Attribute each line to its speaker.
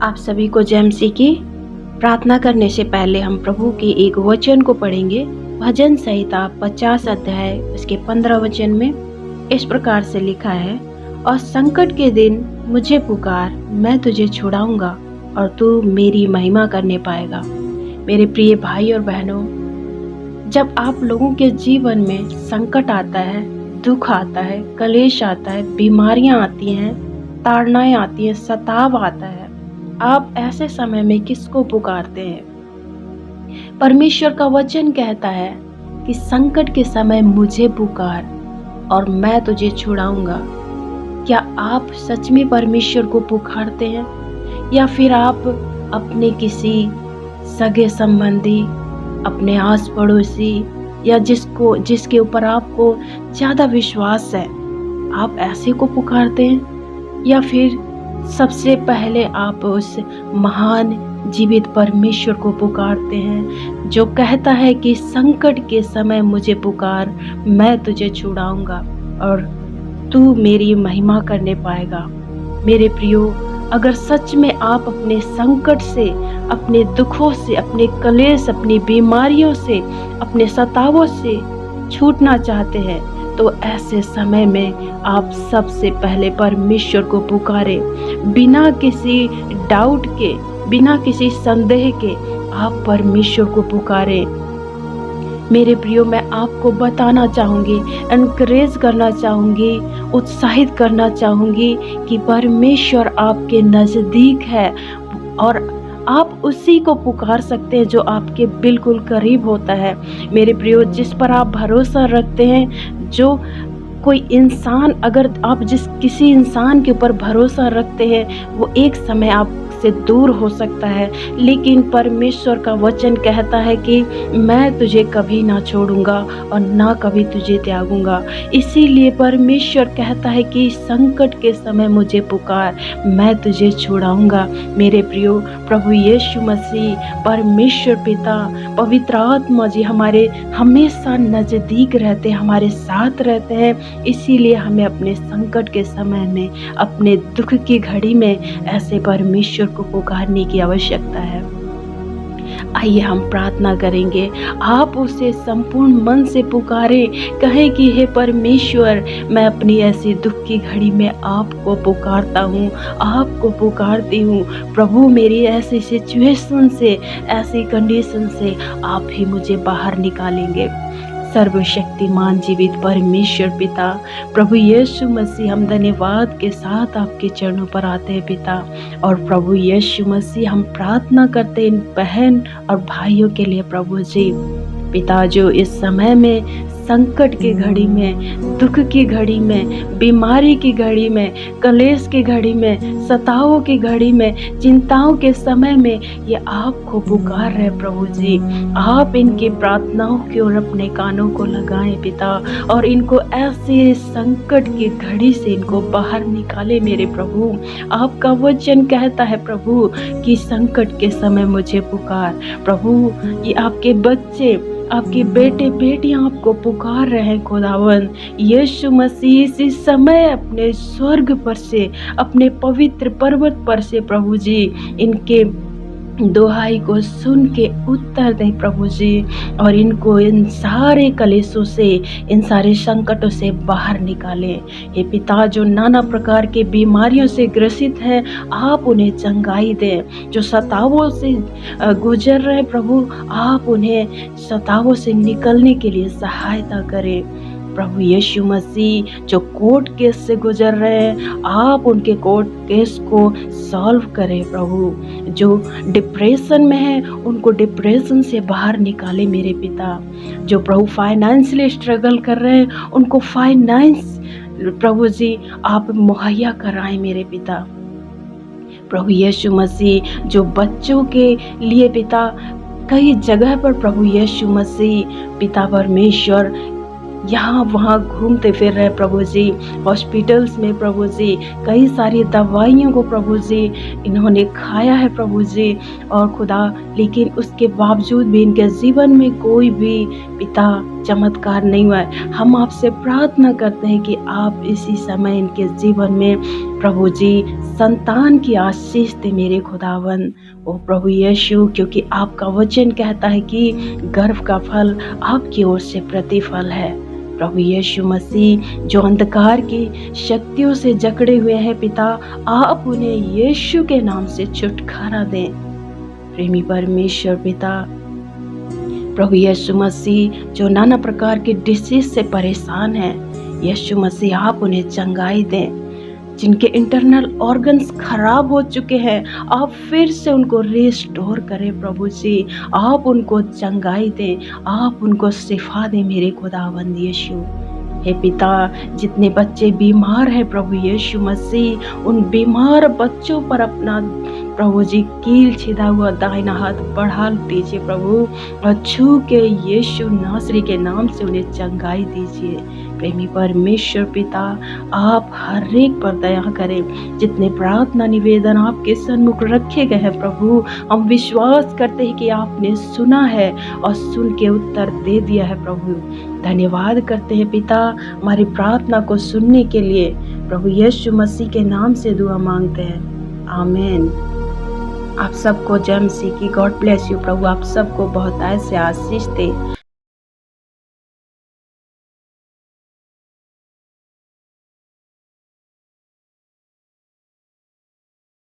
Speaker 1: आप सभी को जय मसीह की। प्रार्थना करने से पहले हम प्रभु के एक वचन को पढ़ेंगे। भजन संहिता 50 अध्याय उसके 15 वचन में इस प्रकार से लिखा है, और संकट के दिन मुझे पुकार, मैं तुझे छुड़ाऊंगा और तू मेरी महिमा करने पाएगा। मेरे प्रिय भाई और बहनों, जब आप लोगों के जीवन में संकट आता है, दुख आता है, कलेश आता है, बीमारियां आती हैं, ताड़नाएं आती हैं, सताव आता है, आप ऐसे समय में किसको पुकारते हैं? परमेश्वर का वचन कहता है कि संकट के समय मुझे पुकार और मैं तुझे छुड़ाऊंगा। क्या आप सच में परमेश्वर को पुकारते हैं, या फिर आप अपने किसी सगे संबंधी, अपने आस पड़ोसी या जिसके ऊपर आपको ज़्यादा विश्वास है, आप ऐसे को पुकारते हैं? या फिर सबसे पहले आप उस महान जीवित परमेश्वर को पुकारते हैं जो कहता है कि संकट के समय मुझे पुकार, मैं तुझे छुड़ाऊंगा और तू मेरी महिमा करने पाएगा। मेरे प्रियो, अगर सच में आप अपने संकट से, अपने दुखों से, अपने कलेश, अपनी बीमारियों से, अपने सतावों से छूटना चाहते हैं, तो ऐसे समय में आप सबसे पहले परमेश्वर को पुकारे। बिना किसी डाउट के, बिना किसी संदेह के आप परमेश्वर को पुकारे। मेरे प्रियो, मैं आपको बताना चाहूँगी, एनकरेज करना चाहूँगी, उत्साहित करना चाहूँगी कि परमेश्वर आपके नज़दीक है और आप उसी को पुकार सकते हैं जो आपके बिल्कुल करीब होता है। मेरे प्रियो, जिस पर आप भरोसा रखते हैं, जो कोई इंसान, अगर आप किसी इंसान के ऊपर भरोसा रखते हैं, वो एक समय आपसे दूर हो सकता है, लेकिन परमेश्वर का वचन कहता है कि मैं तुझे कभी ना छोड़ूंगा और ना कभी तुझे त्यागूंगा। इसीलिए परमेश्वर कहता है कि संकट के समय मुझे पुकार, मैं तुझे छुड़ाऊंगा। मेरे प्रियो, प्रभु यीशु मसीह, परमेश्वर पिता, पवित्र आत्मा जी हमारे हमेशा नज़दीक रहते हैं, हमारे साथ रहते हैं। इसीलिए हमें अपने संकट के समय में, अपने दुख की घड़ी में ऐसे परमेश्वर को पुकारने की आवश्यकता है। आइए हम प्रार्थना करेंगे। आप उसे संपूर्ण मन से पुकारें, कहें कि हे परमेश्वर, मैं अपनी ऐसी दुख की घड़ी में आपको पुकारता हूँ, आपको पुकारती हूँ। प्रभु, मेरी ऐसी सिचुएशन से, ऐसी कंडीशन से आप ही मुझे बाहर निकालेंगे। सर्वशक्तिमान जीवित परमेश्वर पिता, प्रभु यीशु मसीह, हम धन्यवाद के साथ आपके चरणों पर आते हैं पिता। और प्रभु यीशु मसीह, हम प्रार्थना करते हैं इन बहन और भाइयों के लिए प्रभु जी, पिता, जो इस समय में संकट की घड़ी में, दुख की घड़ी में, बीमारी की घड़ी में, कलेश की घड़ी में, सतावों की घड़ी में, चिंताओं के समय में ये आपको पुकार रहे प्रभु जी। आप इनकी प्रार्थनाओं की ओर अपने कानों को लगाएं पिता, और इनको ऐसे संकट की घड़ी से इनको बाहर निकाले मेरे प्रभु। आपका वचन कहता है प्रभु कि संकट के समय मुझे पुकार। प्रभु, ये आपके बच्चे, आपके बेटे बेटियां आपको पुकार रहे हैं खुदावन। यीशु मसीह इस समय अपने स्वर्ग पर से, अपने पवित्र पर्वत पर से प्रभु जी, इनके दुहाई को सुन के उत्तर दें प्रभु जी, और इनको इन सारे कलेशों से, इन सारे संकटों से बाहर निकालें। हे पिता, जो नाना प्रकार के बीमारियों से ग्रसित हैं, आप उन्हें चंगाई दें। जो सतावों से गुजर रहे प्रभु, आप उन्हें सतावों से निकलने के लिए सहायता करें। प्रभु यीशु मसीह, जो कोर्ट केस से गुजर रहे हैं, आप उनके कोर्ट केस को सॉल्व करें प्रभु। जो डिप्रेशन में है, उनको डिप्रेशन से बाहर निकाले मेरे पिता। जो प्रभु फाइनेंशियली स्ट्रगल कर रहे हैं, उनको फाइनेंस प्रभु जी आप मुहैया कराएं मेरे पिता। प्रभु यीशु मसीह, जो बच्चों के लिए पिता कई जगह पर प्रभु यीशु मसीह पिता परमेश्वर यहाँ वहाँ घूमते फिर रहे प्रभु जी, हॉस्पिटल्स में प्रभु जी, कई सारी दवाइयों को प्रभु जी इन्होंने खाया है प्रभु जी, और खुदा, लेकिन उसके बावजूद भी इनके जीवन में कोई भी पिता चमत्कार नहीं हुआ है। हम आपसे प्रार्थना करते हैं कि आप इसी समय इनके जीवन में प्रभु जी संतान की आशीष दे मेरे खुदावन। ओ प्रभु यीशु, क्योंकि आपका वचन कहता है कि गर्भ का फल आपकी ओर से प्रतिफल है। प्रभु यीशु मसीह, जो अंधकार की शक्तियों से जकड़े हुए हैं पिता, आप उन्हें यीशु के नाम से छुटकारा दें। प्रेमी परमेश्वर पिता, प्रभु यीशु मसीह, जो नाना प्रकार के डिसीज से परेशान हैं, यीशु मसीह आप उन्हें चंगाई दें। जिनके इंटरनल ऑर्गन्स खराब हो चुके हैं, आप फिर से उनको रिस्टोर करें प्रभु जी। आप उनको चंगाई दें, आप उनको शिफा दें मेरे खुदावंद यीशु। हे पिता, जितने बच्चे बीमार हैं प्रभु यीशु मसीह, उन बीमार बच्चों पर अपना प्रभु जी कील छिदा हुआ दाहिना हाथ बढ़ा दीजिए प्रभु, और छू के यीशु नासरी के नाम से उन्हें चंगाई दीजिए। प्रेमी परमेश्वर पिता, आप हर एक पर दया करें। जितने प्रार्थना निवेदन आपके सन्मुख रखे गए हैं प्रभु, हम विश्वास करते हैं कि आपने सुना है और सुन के उत्तर दे दिया है प्रभु। धन्यवाद करते हैं पिता, हमारी प्रार्थना को सुनने के लिए। प्रभु यीशु मसीह के नाम से दुआ मांगते हैं, आमीन। आप सबको जय मसीह की। God bless you. प्रभु आप सबको बहुत ऐसे आशीष दे।